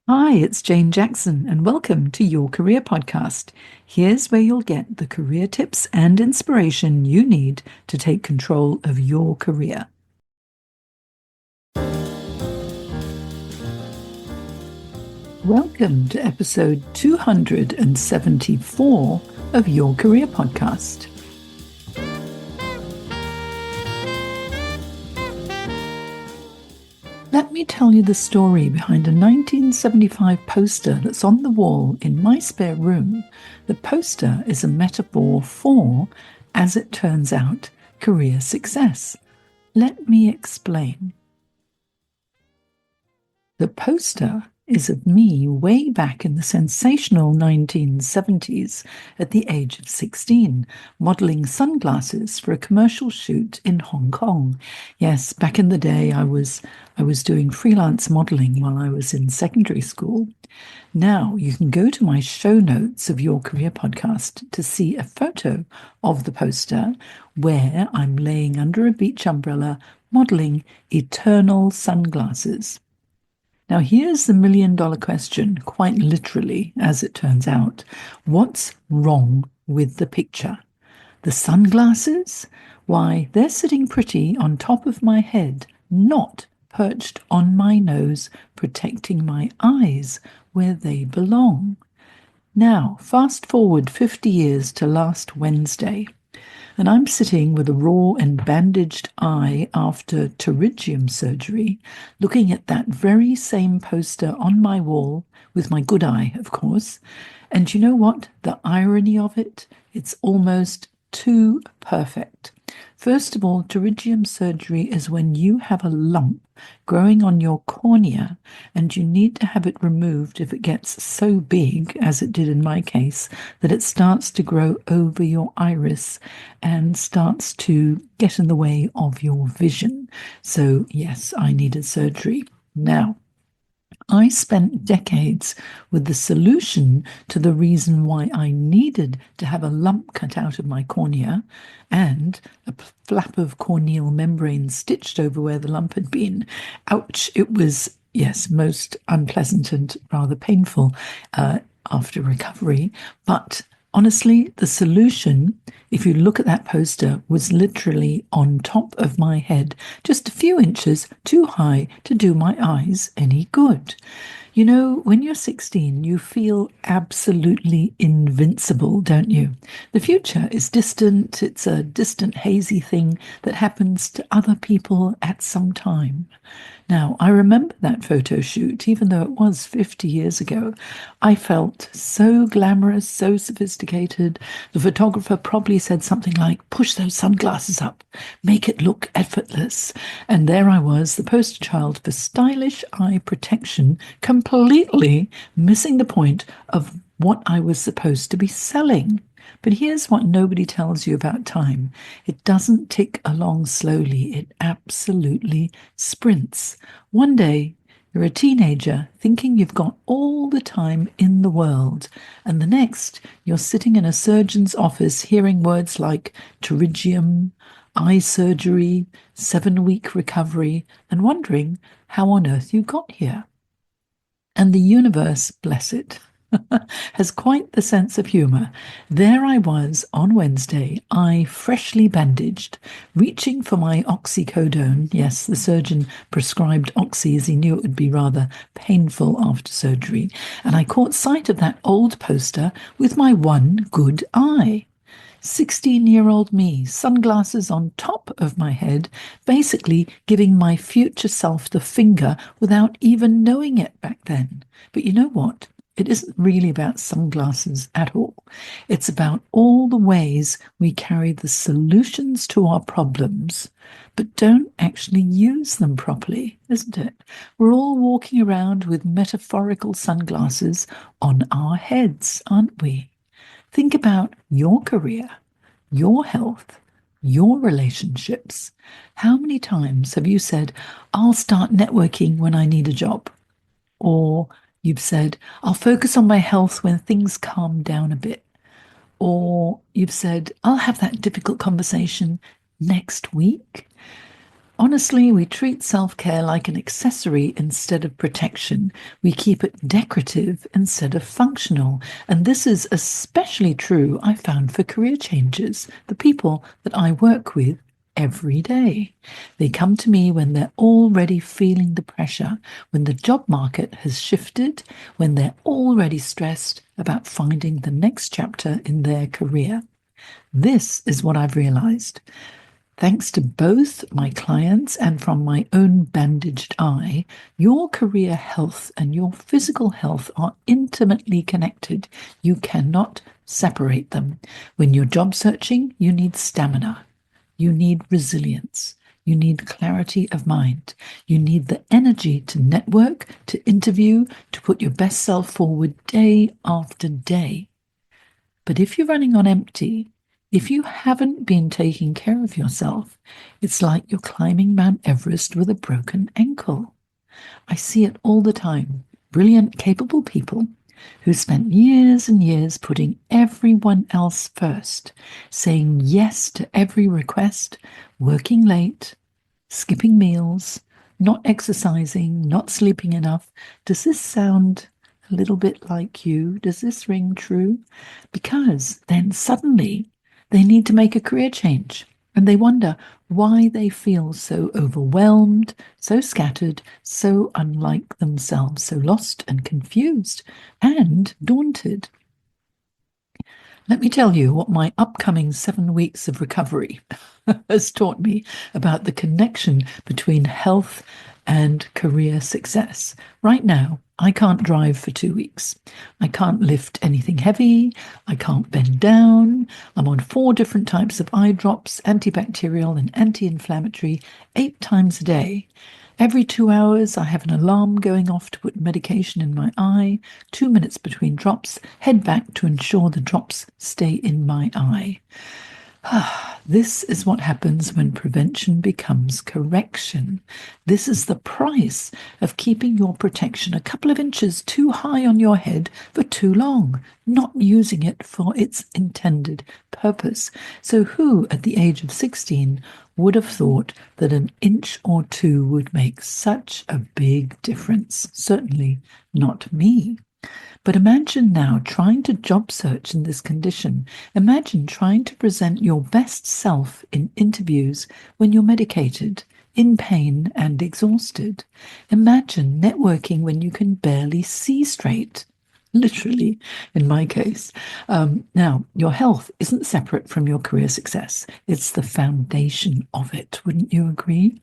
Hi, it's Jane Jackson, and welcome to Your Career Podcast. Here's where you'll get the career tips and inspiration you need to take control of your career. Welcome to episode 274 of Your Career Podcast. Let me tell you the story behind a 1975 poster that's on the wall in my spare room. The poster is a metaphor for, as it turns out, career success. Let me explain. The poster is of me way back in the sensational 1970s at the age of 16, modeling sunglasses for a commercial shoot in Hong Kong. Yes, back in the day, I was doing freelance modeling while I was in secondary school. Now, you can go to my show notes of Your Career Podcast to see a photo of the poster where I'm laying under a beach umbrella modeling eternal sunglasses. Now, here's the million-dollar question, quite literally, as it turns out. What's wrong with the picture? The sunglasses? Why, they're sitting pretty on top of my head, not perched on my nose, protecting my eyes where they belong. Now, fast forward 50 years to last Wednesday, and I'm sitting with a raw and bandaged eye after pterygium surgery, looking at that very same poster on my wall with my good eye, of course. And you know what? The irony of it? It's almost too perfect. First of all, pterygium surgery is when you have a lump growing on your cornea and you need to have it removed if it gets so big, as it did in my case, that it starts to grow over your iris and starts to get in the way of your vision. So, yes, I needed surgery. Now, I spent decades with the solution to the reason why I needed to have a lump cut out of my cornea and a flap of corneal membrane stitched over where the lump had been. Ouch, it was, yes, most unpleasant and rather painful after recovery. But honestly, the solution, if you look at that poster, was literally on top of my head, just a few inches too high to do my eyes any good. You know, when you're 16, you feel absolutely invincible, don't you? The future is distant. It's a distant, hazy thing that happens to other people at some time. Now, I remember that photo shoot, even though it was 50 years ago. I felt so glamorous, so sophisticated. The photographer probably said something like, push those sunglasses up, make it look effortless. And there I was, the poster child for stylish eye protection, completely missing the point of what I was supposed to be selling. But here's what nobody tells you about time. It doesn't tick along slowly. It absolutely sprints. One day, you're a teenager thinking you've got all the time in the world. And the next, you're sitting in a surgeon's office hearing words like pterygium, eye surgery, 7-week recovery, and wondering how on earth you got here. And the universe, bless it, has quite the sense of humour. There I was on Wednesday, eye freshly bandaged, reaching for my oxycodone. Yes, the surgeon prescribed oxy as he knew it would be rather painful after surgery. And I caught sight of that old poster with my one good eye. 16-year-old me, sunglasses on top of my head, basically giving my future self the finger without even knowing it back then. But you know what? It isn't really about sunglasses at all. It's about all the ways we carry the solutions to our problems, but don't actually use them properly, isn't it? We're all walking around with metaphorical sunglasses on our heads, aren't we? Think about your career, your health, your relationships. How many times have you said, I'll start networking when I need a job? Or you've said, I'll focus on my health when things calm down a bit. Or you've said, I'll have that difficult conversation next week. Honestly, we treat self-care like an accessory instead of protection. We keep it decorative instead of functional. And this is especially true, I found, for career changes, the people that I work with every day. They come to me when they're already feeling the pressure, when the job market has shifted, when they're already stressed about finding the next chapter in their career. This is what I've realized. Thanks to both my clients and from my own bandaged eye, your career health and your physical health are intimately connected. You cannot separate them. When you're job searching, you need stamina, you need resilience, you need clarity of mind, you need the energy to network, to interview, to put your best self forward day after day. But if you're running on empty, if you haven't been taking care of yourself, it's like you're climbing Mount Everest with a broken ankle. I see it all the time. Brilliant, capable people who spent years and years putting everyone else first, saying yes to every request, working late, skipping meals, not exercising, not sleeping enough. Does this sound a little bit like you? Does this ring true? Because then suddenly they need to make a career change and they wonder why they feel so overwhelmed, so scattered, so unlike themselves, so lost and confused and daunted. Let me tell you what my upcoming 7 weeks of recovery has taught me about the connection between health and career success. Right now, I can't drive for 2 weeks. I can't lift anything heavy. I can't bend down. I'm on 4 different types of eye drops, antibacterial and anti-inflammatory, 8 times a day. Every 2 hours, I have an alarm going off to put medication in my eye. 2 minutes between drops, head back to ensure the drops stay in my eye. This is what happens when prevention becomes correction. This is the price of keeping your protection a couple of inches too high on your head for too long, not using it for its intended purpose. So, who at the age of 16 would have thought that an inch or two would make such a big difference? Certainly not me. But imagine now trying to job search in this condition. Imagine trying to present your best self in interviews when you're medicated, in pain and exhausted. Imagine networking when you can barely see straight. Literally, in my case. Now, your health isn't separate from your career success. It's the foundation of it. Wouldn't you agree?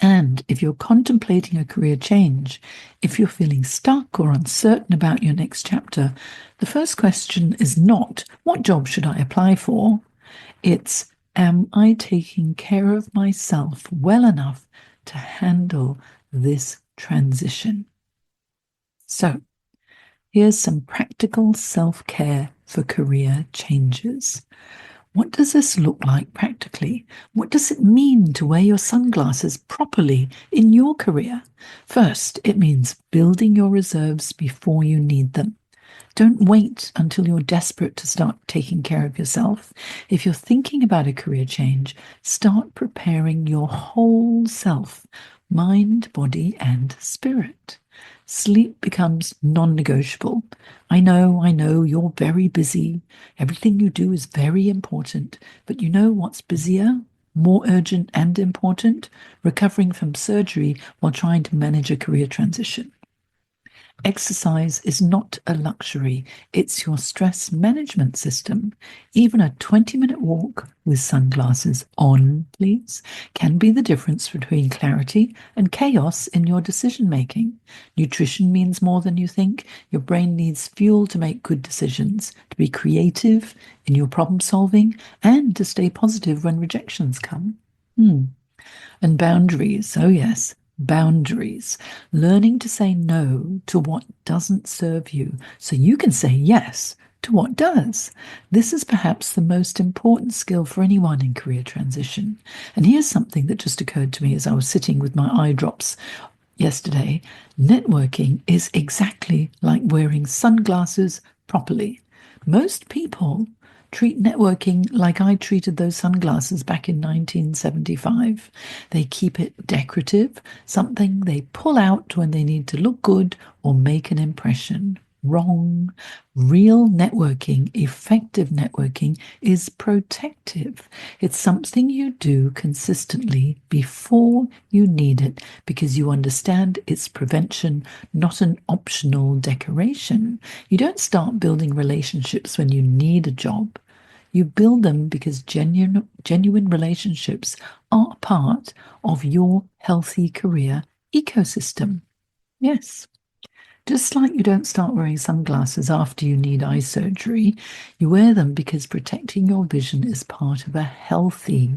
And if you're contemplating a career change, if you're feeling stuck or uncertain about your next chapter, the first question is not, what job should I apply for? It's, am I taking care of myself well enough to handle this transition? So, here's some practical self-care for career changes. What does this look like practically? What does it mean to wear your sunglasses properly in your career? First, it means building your reserves before you need them. Don't wait until you're desperate to start taking care of yourself. If you're thinking about a career change, start preparing your whole self, mind, body, and spirit. Sleep becomes non-negotiable. I know, you're very busy. Everything you do is very important. But you know what's busier, more urgent and important? Recovering from surgery while trying to manage a career transition. Exercise is not a luxury, it's your stress management system. Even a 20-minute walk with sunglasses on, please, can be the difference between clarity and chaos in your decision making. Nutrition means more than you think. Your brain needs fuel to make good decisions, to be creative in your problem solving, and to stay positive when rejections come. And boundaries, oh yes, boundaries. Learning to say no to what doesn't serve you so you can say yes to what does. This is perhaps the most important skill for anyone in career transition. And here's something that just occurred to me as I was sitting with my eye drops yesterday. Networking is exactly like wearing sunglasses properly. Most people Treat networking like I treated those sunglasses back in 1975. They keep it decorative, something they pull out when they need to look good or make an impression. Wrong. Real networking, effective networking, is protective. It's something you do consistently before you need it because you understand it's prevention, not an optional decoration. You don't start building relationships when you need a job. You build them because genuine relationships are part of your healthy career ecosystem. Yes. Just like you don't start wearing sunglasses after you need eye surgery, you wear them because protecting your vision is part of a healthy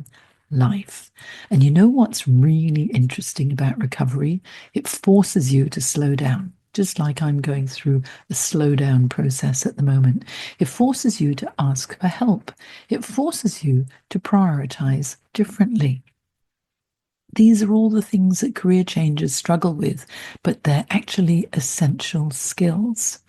life. And you know what's really interesting about recovery? It forces you to slow down. Just like I'm going through a slow down process at the moment. It forces you to ask for help. It forces you to prioritize differently. These are all the things that career changers struggle with, but they're actually essential skills.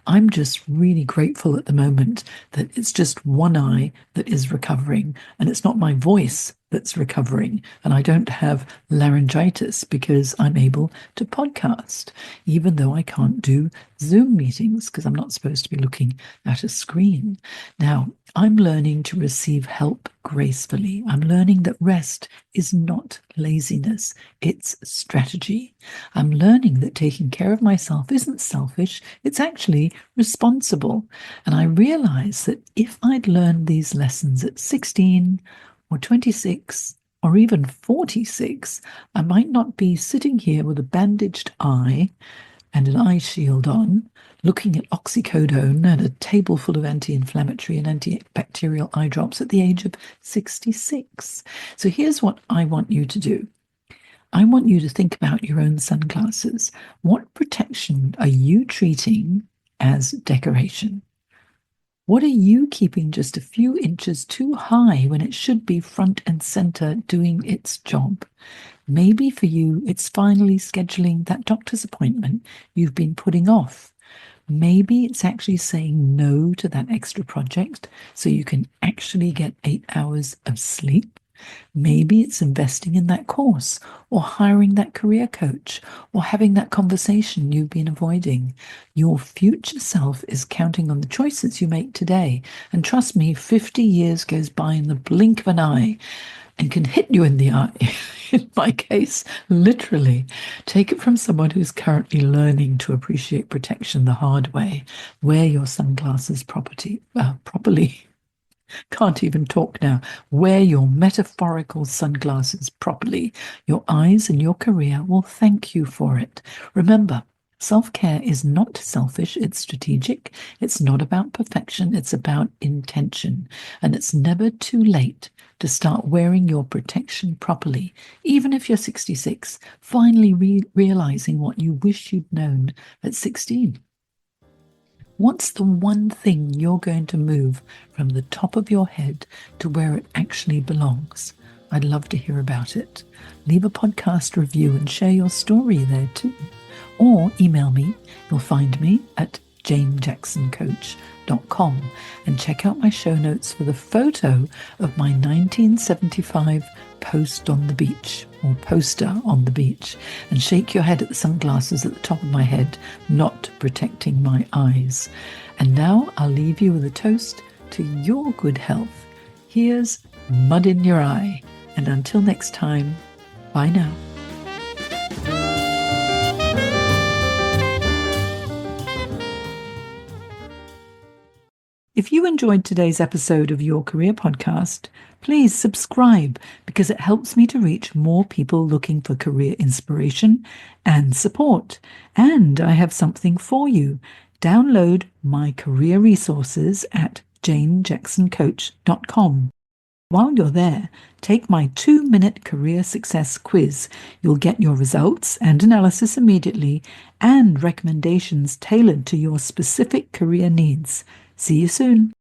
I'm just really grateful at the moment that it's just one eye that is recovering, and it's not my voice that's recovering, and I don't have laryngitis because I'm able to podcast, even though I can't do Zoom meetings because I'm not supposed to be looking at a screen. Now, I'm learning to receive help gracefully. I'm learning that rest is not laziness, it's strategy. I'm learning that taking care of myself isn't selfish, it's actually responsible. And I realize that if I'd learned these lessons at 16 or 26 or even 46, I might not be sitting here with a bandaged eye and an eye shield on, looking at oxycodone and a table full of anti-inflammatory and antibacterial eye drops at the age of 66. So here's what I want you to do. I want you to think about your own sunglasses. What protection are you treating as decoration? What are you keeping just a few inches too high when it should be front and center doing its job? Maybe for you, it's finally scheduling that doctor's appointment you've been putting off. Maybe it's actually saying no to that extra project so you can actually get 8 hours of sleep. Maybe it's investing in that course or hiring that career coach or having that conversation you've been avoiding. Your future self is counting on the choices you make today. And trust me, 50 years goes by in the blink of an eye and can hit you in the eye. In my case, literally. Take it from someone who's currently learning to appreciate protection the hard way. Wear your sunglasses properly. Can't even talk now. Wear your metaphorical sunglasses properly. Your eyes and your career will thank you for it. Remember, self-care is not selfish, it's strategic. It's not about perfection, it's about intention. And it's never too late to start wearing your protection properly, even if you're 66, finally realizing what you wish you'd known at 16. What's the one thing you're going to move from the top of your head to where it actually belongs? I'd love to hear about it. Leave a podcast review and share your story there too. Or email me. You'll find me at janejacksoncoach.com and check out my show notes for the photo of my 1975 post on the beach or poster on the beach, and shake your head at the sunglasses at the top of my head, not protecting my eyes. And now I'll leave you with a toast to your good health. Here's mud in your eye. And until next time, bye now. If you enjoyed today's episode of Your Career Podcast, please subscribe because it helps me to reach more people looking for career inspiration and support. And I have something for you. Download my career resources at janejacksoncoach.com. While you're there, take my 2-minute career success quiz. You'll get your results and analysis immediately and recommendations tailored to your specific career needs. See you soon.